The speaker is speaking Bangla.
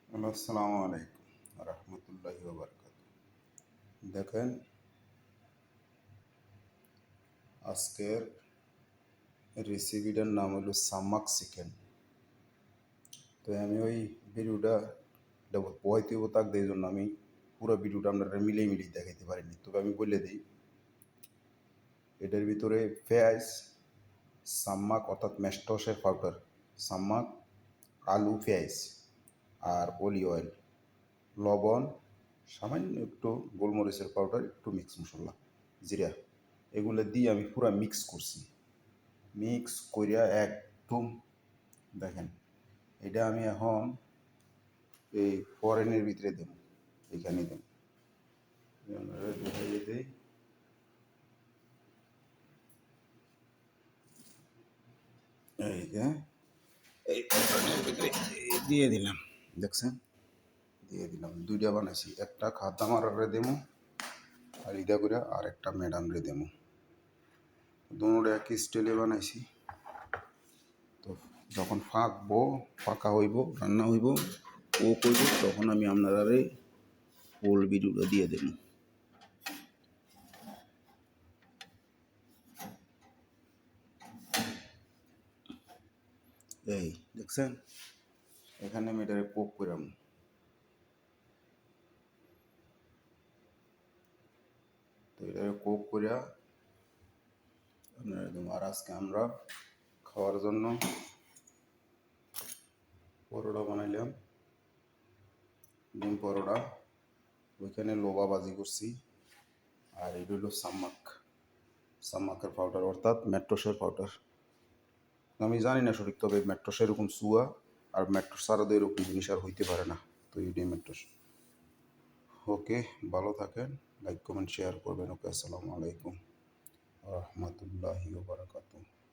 আসসালামু আলাইকুম রহমতুল্লাহি ওয়া বারাকাতুহু। দেখেন, আজকের রেসিপিটার নাম হলো সাম্মাক চিকেন। তো আমি ওই ভিডিওটা বয়তে তাক দেওয়ার জন্য আমি পুরো ভিডিওটা আপনারা মিলিয়ে মিলিয়ে দেখাইতে পারিনি, তবে আমি বলে দিই। এটার ভিতরে পেঁয়াজ, সাম্মাক অর্থাৎ ম্যাস্টসের পাউডার, সাম্মাক, আলু, পেঁয়াজ আর অলিভ অয়েল, লবণ, সামান্য একটু গোলমরিচের পাউডার, একটু মিক্স মশলা, জিরা, এগুলো দিয়ে আমি পুরো মিক্স করছি। মিক্স করিয়া একদম দেখেন, এটা আমি এখন এই ফরেনের ভিতরে দেব, এখানে দেব, দেখাইয়ে দেই। এই যে এই ফরেনের ভিতরে দিয়ে দিলাম, দেখছেন, দিয়ে দিলাম। দুইটা বানাইছি, একটা খাদ্যামারে দেবো আর ইদা করে আর একটা ম্যাডামরে দেবো। দুটোটা একই স্টাইলে বানাইছি। তো যখন ফাঁকা হইব, রান্না হইব, ও করব, তখন আমি আপনারা ফুল ভিডিওটা দিয়ে দেব। এই দেখছেন, এখানে আমি এটারে পোক করাম। তো এটারে কোক করিয়া আপনারা দেবো। আর আজকে আমরা খাওয়ার জন্য পরোটা বানাইলাম, ডিম পরোটা, ওইখানে লোবা বাজি করছি। আর এটা হলো সাম্মাকের পাউডার অর্থাৎ মেট্রোসের পাউডার। আমি জানি না সঠিক, তবে মেট্রোস এরকম চুয়া, আর মেট্রোস ছাড়া তো এরকম জিনিস আর হইতে পারে না। তো এটাই মেট্রোস। ওকে, ভালো থাকেন, লাইক কমেন্ট শেয়ার করবেন। ওকে, আসসালামু আলাইকুম রহমতুল্লাহি ওয়া বারাকাতুহু।